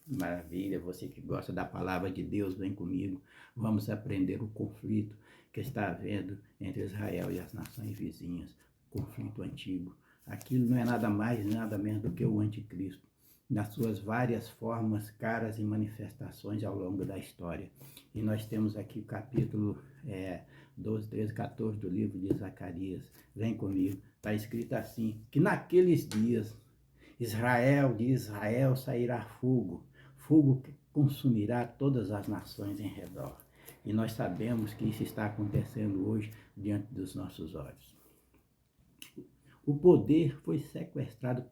Maravilha, você que gosta da palavra de Deus, vem comigo. Vamos aprender o conflito que está havendo entre Israel e as nações vizinhas. Conflito antigo. Aquilo não é nada mais, nada menos do que o anticristo, nas suas várias formas, caras e manifestações ao longo da história. E nós temos aqui o capítulo 12, 13, 14 do livro de Zacarias. Vem comigo. Está escrito assim, que naqueles dias de Israel sairá fogo, fogo que consumirá todas as nações em redor. E nós sabemos que isso está acontecendo hoje diante dos nossos olhos. O poder foi sequestrado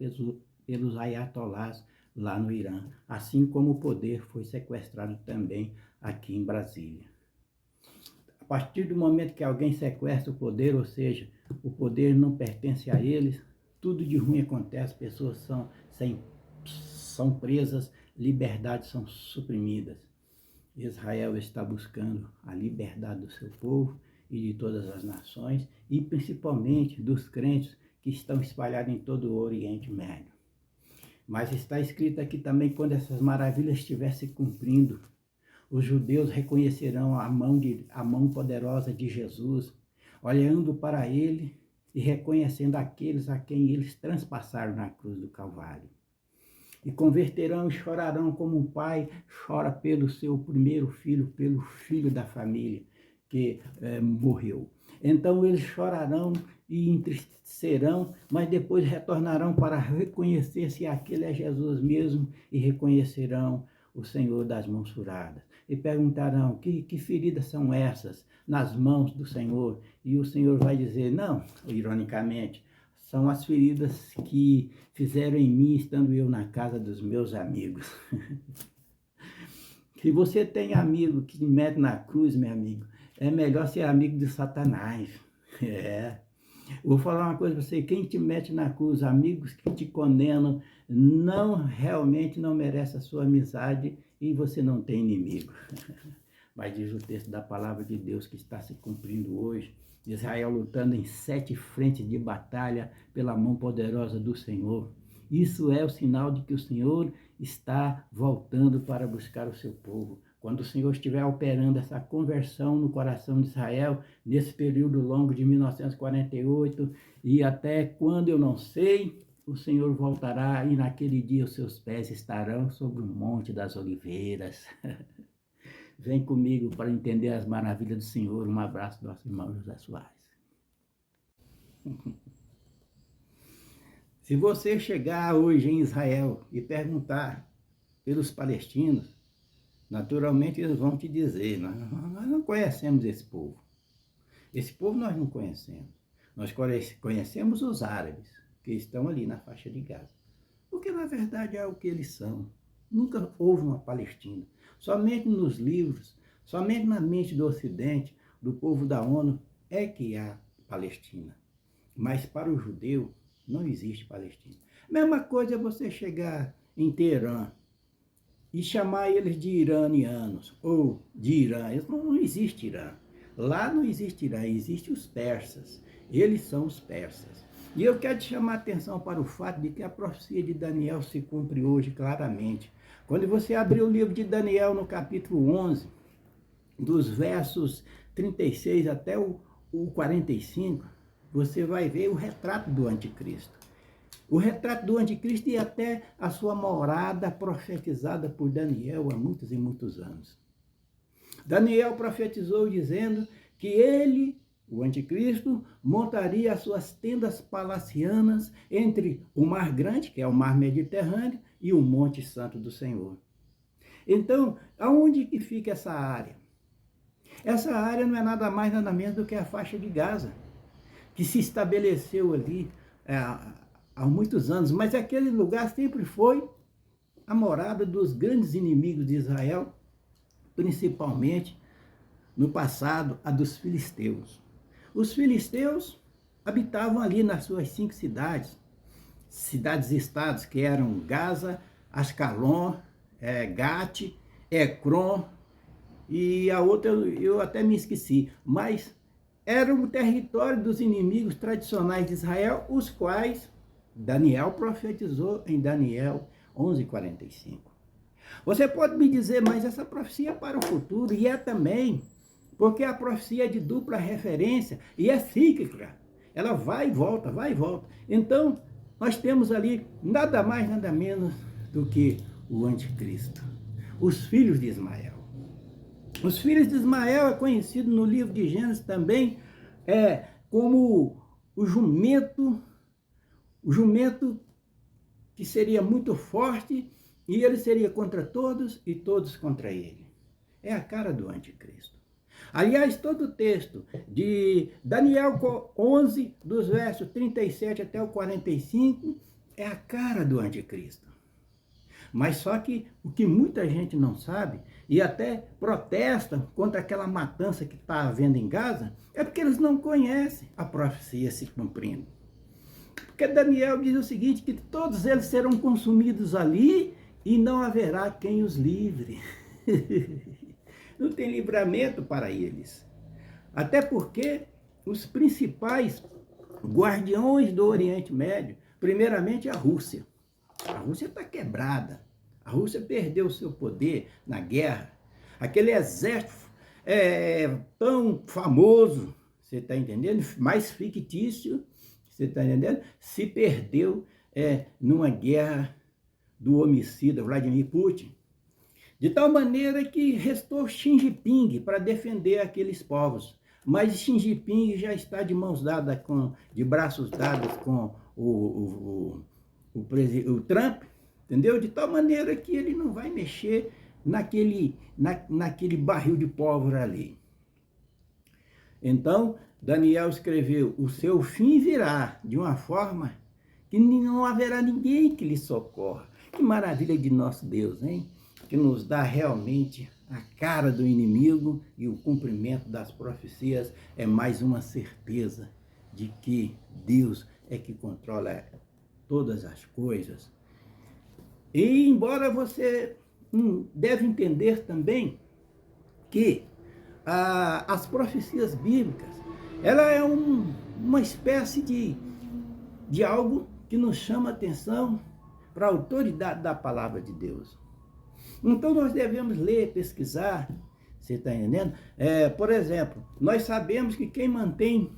pelos ayatolás lá no Irã, assim como o poder foi sequestrado também aqui em Brasília. A partir do momento que alguém sequestra o poder, ou seja, o poder não pertence a eles, tudo de ruim acontece, pessoas são presas, liberdades são suprimidas. Israel está buscando a liberdade do seu povo e de todas as nações, e principalmente dos crentes que estão espalhados em todo o Oriente Médio. Mas está escrito aqui também, quando essas maravilhas estiverem se cumprindo, os judeus reconhecerão a mão poderosa de Jesus, olhando para ele e reconhecendo aqueles a quem eles transpassaram na cruz do Calvário. E converterão e chorarão como um pai chora pelo seu primeiro filho, pelo filho da família que morreu. Então eles chorarão e entristecerão, mas depois retornarão para reconhecer se aquele é Jesus mesmo e reconhecerão o Senhor das mãos furadas. E perguntarão, que feridas são essas nas mãos do Senhor? E o Senhor vai dizer, não, ironicamente, são as feridas que fizeram em mim, estando eu na casa dos meus amigos. Se você tem amigo que te mete na cruz, meu amigo, é melhor ser amigo de Satanás. Vou falar uma coisa para você, quem te mete na cruz, amigos que te condenam, realmente não merece a sua amizade e você não tem inimigo. Mas diz o texto da palavra de Deus que está se cumprindo hoje, Israel lutando em 7 frentes de batalha pela mão poderosa do Senhor. Isso é o sinal de que o Senhor está voltando para buscar o seu povo. Quando o Senhor estiver operando essa conversão no coração de Israel, nesse período longo de 1948, e até quando eu não sei, o Senhor voltará e naquele dia os seus pés estarão sobre o Monte das Oliveiras. Vem comigo para entender as maravilhas do Senhor. Um abraço do nosso irmão José Soares. Se você chegar hoje em Israel e perguntar pelos palestinos, naturalmente eles vão te dizer, nós não conhecemos esse povo. Esse povo nós não conhecemos. Nós conhecemos os árabes, que estão ali na faixa de Gaza. Porque na verdade é o que eles são. Nunca houve uma Palestina. Somente nos livros, somente na mente do Ocidente, do povo da ONU, é que há Palestina. Mas para o judeu não existe Palestina. Mesma coisa é você chegar em Teherã e chamar eles de iranianos ou de Irã. Não existe Irã. Lá não existe Irã, existem os persas. Eles são os persas. E eu quero te chamar a atenção para o fato de que a profecia de Daniel se cumpre hoje claramente. Quando você abrir o livro de Daniel no capítulo 11, dos versos 36 até o 45, você vai ver o retrato do anticristo. O retrato do anticristo e até a sua morada profetizada por Daniel há muitos e muitos anos. Daniel profetizou dizendo que ele, o anticristo, montaria as suas tendas palacianas entre o Mar Grande, que é o Mar Mediterrâneo, e o Monte Santo do Senhor. Então, aonde que fica essa área? Essa área não é nada mais, nada menos do que a faixa de Gaza, que se estabeleceu ali há muitos anos, mas aquele lugar sempre foi a morada dos grandes inimigos de Israel, principalmente no passado, a dos filisteus. Os filisteus habitavam ali nas suas 5 cidades-estados, que eram Gaza, Ascalon, Gate, Ecrom, e a outra eu até me esqueci, mas era o território dos inimigos tradicionais de Israel, os quais Daniel profetizou em Daniel 11:45. Você pode me dizer, mas essa profecia é para o futuro, e é também, porque a profecia é de dupla referência e é cíclica. Ela vai e volta, vai e volta. Então, nós temos ali nada mais, nada menos do que o anticristo. Os filhos de Ismael. Os filhos de Ismael é conhecido no livro de Gênesis também como o jumento que seria muito forte e ele seria contra todos e todos contra ele. É a cara do anticristo. Aliás, todo o texto de Daniel 11, dos versos 37 até o 45, é a cara do anticristo. Mas só que o que muita gente não sabe, e até protestam contra aquela matança que está havendo em Gaza, é porque eles não conhecem a profecia se cumprindo. Porque Daniel diz o seguinte, que todos eles serão consumidos ali e não haverá quem os livre. Não tem livramento para eles. Até porque os principais guardiões do Oriente Médio, primeiramente a Rússia. A Rússia está quebrada. A Rússia perdeu o seu poder na guerra. Aquele exército tão famoso, você está entendendo? Mais fictício, você está entendendo? Se perdeu numa guerra do homicida Vladimir Putin. De tal maneira que restou Xi Jinping para defender aqueles povos. Mas Xi Jinping já está de mãos dadas, de braços dados com o Trump, entendeu? De tal maneira que ele não vai mexer naquele barril de pólvora ali. Então, Daniel escreveu, o seu fim virá de uma forma que não haverá ninguém que lhe socorra. Que maravilha de nosso Deus, hein? Que nos dá realmente a cara do inimigo, e o cumprimento das profecias é mais uma certeza de que Deus é que controla todas as coisas. E embora você deve entender também que as profecias bíblicas, ela é uma espécie de algo que nos chama a atenção para a autoridade da palavra de Deus. Então nós devemos ler, pesquisar, você está entendendo? Por exemplo, nós sabemos que quem mantém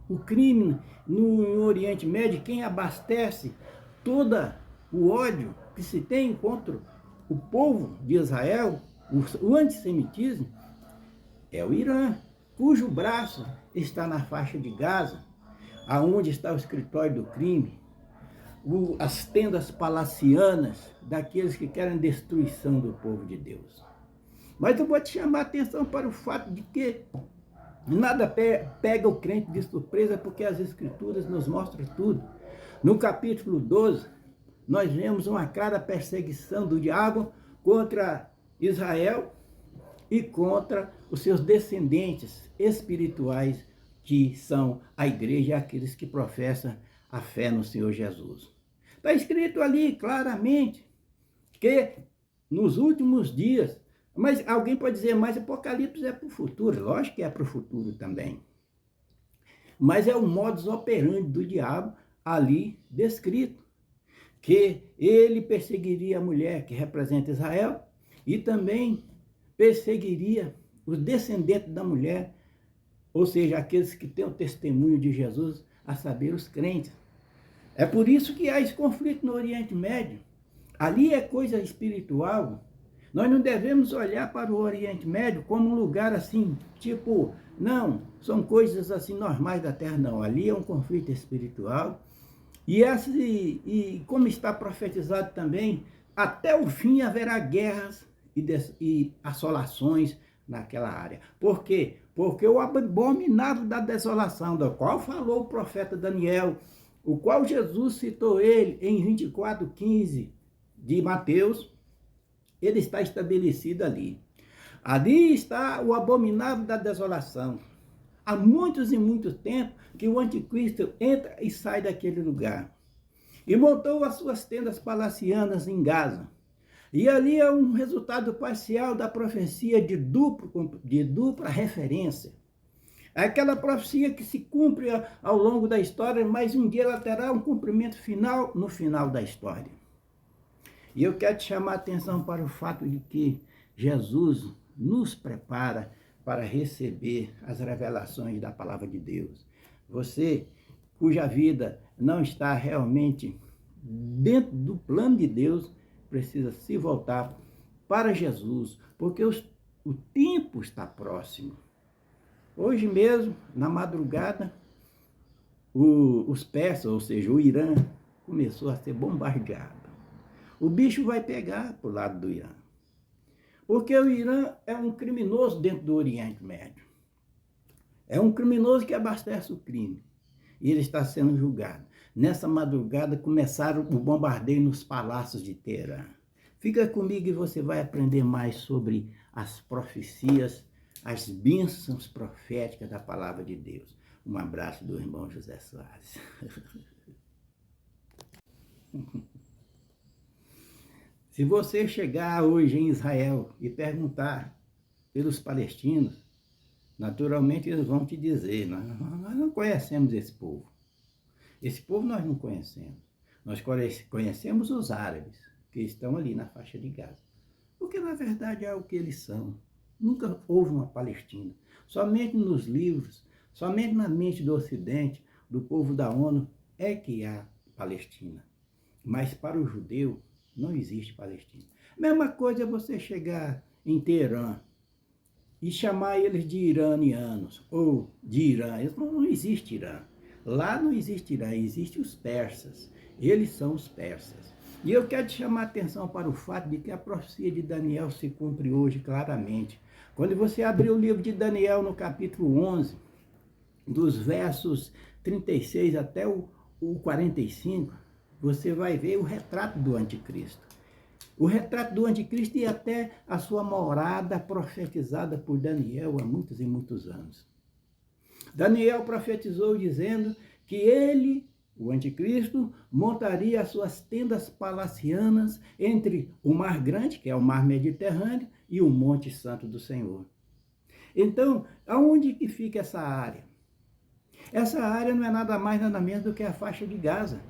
o crime no Oriente Médio, quem abastece todo o ódio que se tem contra o povo de Israel, o antissemitismo, é o Irã, cujo braço está na faixa de Gaza, aonde está o escritório do crime, as tendas palacianas daqueles que querem destruição do povo de Deus. Mas eu vou te chamar a atenção para o fato de que nada pega o crente de surpresa, porque as Escrituras nos mostram tudo. No capítulo 12, nós vemos uma clara perseguição do diabo contra Israel e contra os seus descendentes espirituais, que são a igreja e aqueles que professam a fé no Senhor Jesus. Está escrito ali claramente que nos últimos dias, mas alguém pode dizer, mas Apocalipse é para o futuro. Lógico que é para o futuro também. Mas é o modus operandi do diabo ali descrito, que ele perseguiria a mulher que representa Israel e também perseguiria os descendentes da mulher, ou seja, aqueles que têm o testemunho de Jesus, a saber, os crentes. É por isso que há esse conflito no Oriente Médio. Ali é coisa espiritual. Nós não devemos olhar para o Oriente Médio como um lugar assim, tipo, não, são coisas assim normais da Terra, não. Ali é um conflito espiritual. E como está profetizado também, até o fim haverá guerras e assolações naquela área. Por quê? Porque o abominável da desolação, do qual falou o profeta Daniel, o qual Jesus citou ele em 24:15 de Mateus, ele está estabelecido ali. Ali está o abominável da desolação. Há muitos e muito tempo que o anticristo entra e sai daquele lugar. E montou as suas tendas palacianas em Gaza. E ali é um resultado parcial da profecia de dupla referência. É aquela profecia que se cumpre ao longo da história, mas um dia ela terá um cumprimento final no final da história. E eu quero te chamar a atenção para o fato de que Jesus nos prepara para receber as revelações da palavra de Deus. Você, cuja vida não está realmente dentro do plano de Deus, precisa se voltar para Jesus, porque o tempo está próximo. Hoje mesmo, na madrugada, os persas, ou seja, o Irã, começou a ser bombardeado. O bicho vai pegar para o lado do Irã. Porque o Irã é um criminoso dentro do Oriente Médio. É um criminoso que abastece o crime. E ele está sendo julgado. Nessa madrugada começaram o bombardeio nos palácios de Teherã. Fica comigo e você vai aprender mais sobre as profecias, as bênçãos proféticas da palavra de Deus. Um abraço do irmão José Soares. Se você chegar hoje em Israel e perguntar pelos palestinos, naturalmente eles vão te dizer, nós não conhecemos esse povo. Esse povo nós não conhecemos. Nós conhecemos os árabes, que estão ali na faixa de Gaza. Porque na verdade é o que eles são. Nunca houve uma Palestina. Somente nos livros, somente na mente do Ocidente, do povo da ONU, é que há Palestina. Mas para o judeu, não existe Palestina. Mesma coisa é você chegar em Teherã e chamar eles de iranianos, ou de Irã. Não existe Irã. Lá não existe Irã, existem os persas. Eles são os persas. E eu quero te chamar a atenção para o fato de que a profecia de Daniel se cumpre hoje claramente. Quando você abrir o livro de Daniel no capítulo 11, dos versos 36 até o 45, você vai ver o retrato do anticristo. O retrato do anticristo e até a sua morada profetizada por Daniel há muitos e muitos anos. Daniel profetizou dizendo que ele, o anticristo, montaria as suas tendas palacianas entre o Mar Grande, que é o Mar Mediterrâneo, e o Monte Santo do Senhor. Então, aonde que fica essa área? Essa área não é nada mais, nada menos do que a faixa de Gaza,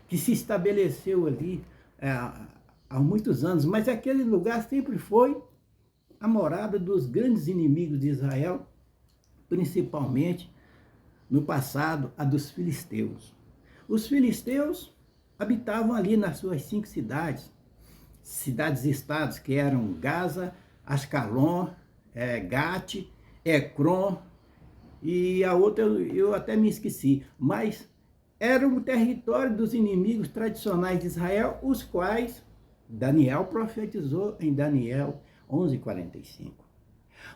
que se estabeleceu ali há muitos anos, mas aquele lugar sempre foi a morada dos grandes inimigos de Israel, principalmente no passado, a dos filisteus. Os filisteus habitavam ali nas suas 5 cidades, cidades-estados, que eram Gaza, Ascalon, Gate, Ecrom, e a outra eu até me esqueci, mas era o território dos inimigos tradicionais de Israel, os quais Daniel profetizou em Daniel 11:45.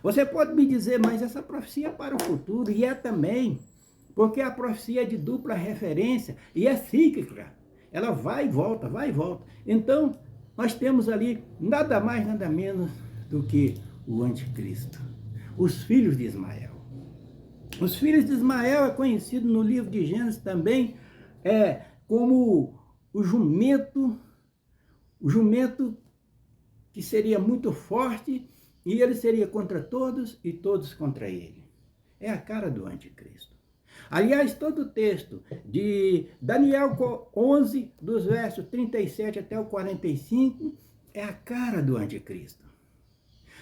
Você pode me dizer, mas essa profecia é para o futuro, e é também, porque a profecia é de dupla referência e é cíclica. Ela vai e volta, vai e volta. Então, nós temos ali nada mais, nada menos do que o anticristo, os filhos de Ismael. Os filhos de Ismael é conhecido no livro de Gênesis também como o jumento que seria muito forte, e ele seria contra todos e todos contra ele. É a cara do anticristo. Aliás, todo o texto de Daniel 11, dos versos 37 até o 45, é a cara do anticristo.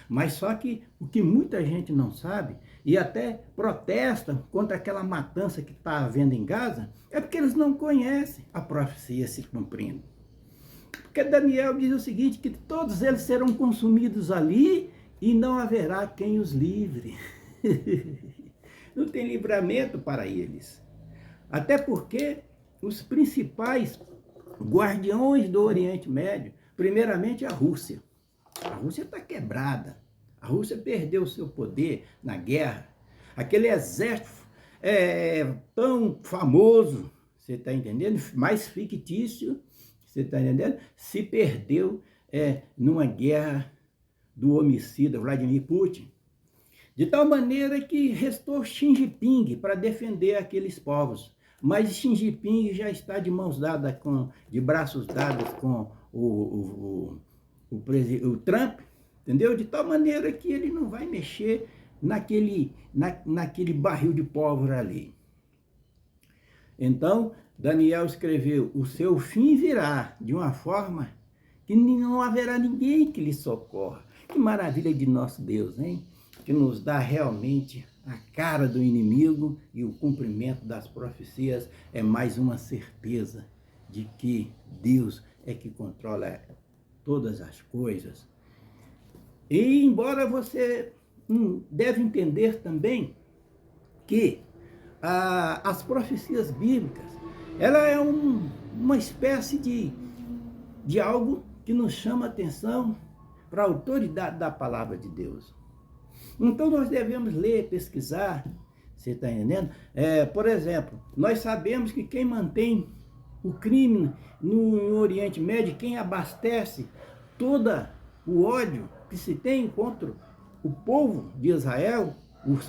Mas só que o que muita gente não sabe, e até protestam contra aquela matança que está havendo em Gaza, é porque eles não conhecem a profecia se cumprindo. Porque Daniel diz o seguinte, que todos eles serão consumidos ali e não haverá quem os livre. Não tem livramento para eles. Até porque os principais guardiões do Oriente Médio, primeiramente a Rússia. A Rússia está quebrada. A Rússia perdeu o seu poder na guerra. Aquele exército tão famoso, você está entendendo? Mais fictício, você está entendendo? Se perdeu numa guerra do homicida Vladimir Putin. De tal maneira que restou Xi Jinping para defender aqueles povos. Mas Xi Jinping já está de mãos dadas, de braços dados com o Trump, entendeu? De tal maneira que ele não vai mexer naquele barril de pólvora ali. Então, Daniel escreveu, o seu fim virá de uma forma que não haverá ninguém que lhe socorra. Que maravilha de nosso Deus, hein? Que nos dá realmente a cara do inimigo, e o cumprimento das profecias é mais uma certeza de que Deus é que controla todas as coisas. E embora você deve entender também que as profecias bíblicas, ela é uma espécie de algo que nos chama a atenção para a autoridade da palavra de Deus. Então nós devemos ler, pesquisar, você está entendendo? Por exemplo, nós sabemos que quem mantém o crime no Oriente Médio, quem abastece todo o ódio que se tem contra o povo de Israel,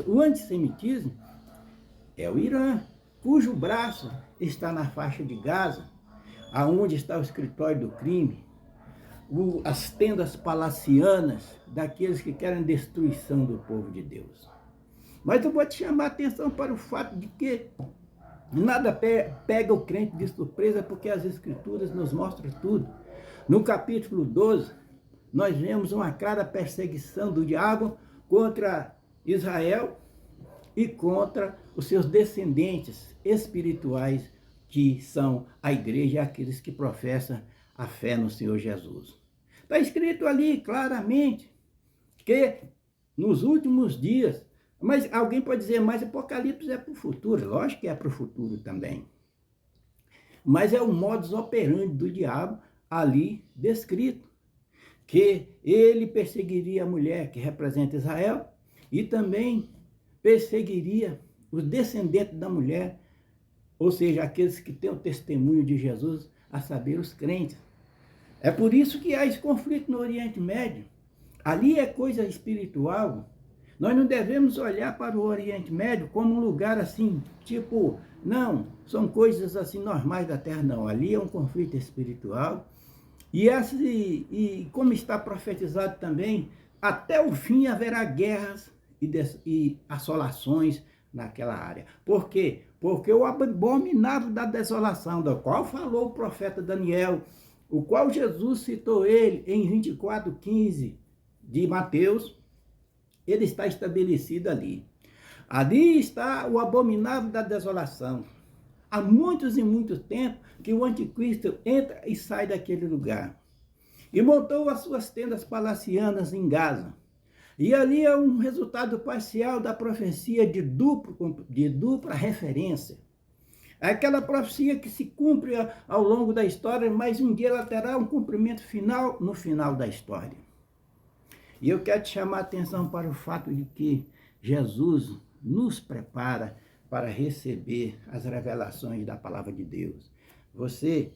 o antissemitismo, é o Irã, cujo braço está na faixa de Gaza, aonde está o escritório do crime, as tendas palacianas daqueles que querem destruição do povo de Deus. Mas eu vou te chamar a atenção para o fato de que nada pega o crente de surpresa, porque as Escrituras nos mostram tudo. No capítulo 12, nós vemos uma clara perseguição do diabo contra Israel e contra os seus descendentes espirituais, que são a igreja e aqueles que professam a fé no Senhor Jesus. Está escrito ali claramente que nos últimos dias, mas alguém pode dizer, mas Apocalipse é para o futuro. Lógico que é para o futuro também. Mas é o modus operandi do diabo ali descrito, que ele perseguiria a mulher que representa Israel e também perseguiria os descendentes da mulher, ou seja, aqueles que têm o testemunho de Jesus, a saber, os crentes. É por isso que há esse conflito no Oriente Médio. Ali é coisa espiritual. Nós não devemos olhar para o Oriente Médio como um lugar assim, tipo, não, são coisas assim normais da Terra, não. Ali é um conflito espiritual. E como está profetizado também, até o fim haverá guerras e assolações naquela área. Por quê? Porque o abominável da desolação, da qual falou o profeta Daniel, o qual Jesus citou ele em 24:15 de Mateus, ele está estabelecido ali. Ali está o abominável da desolação. Há muitos e muito tempo que o anticristo entra e sai daquele lugar. E montou as suas tendas palacianas em Gaza. E ali é um resultado parcial da profecia de dupla referência. É aquela profecia que se cumpre ao longo da história, mas um dia ela terá um cumprimento final no final da história. E eu quero te chamar a atenção para o fato de que Jesus nos prepara para receber as revelações da palavra de Deus. Você,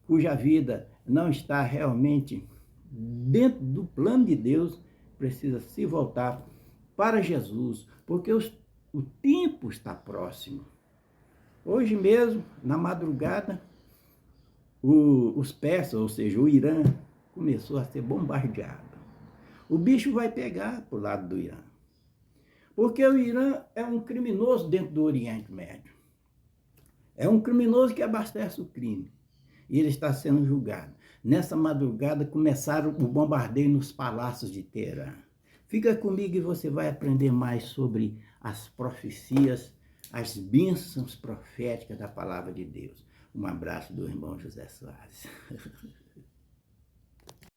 cuja vida não está realmente dentro do plano de Deus, precisa se voltar para Jesus, porque o tempo está próximo. Hoje mesmo, na madrugada, os persas, ou seja, o Irã, começou a ser bombardeado. O bicho vai pegar para o lado do Irã. Porque o Irã é um criminoso dentro do Oriente Médio. É um criminoso que abastece o crime. E ele está sendo julgado. Nessa madrugada começaram o bombardeio nos palácios de Teherã. Fica comigo e você vai aprender mais sobre as profecias, as bênçãos proféticas da palavra de Deus. Um abraço do irmão José Soares.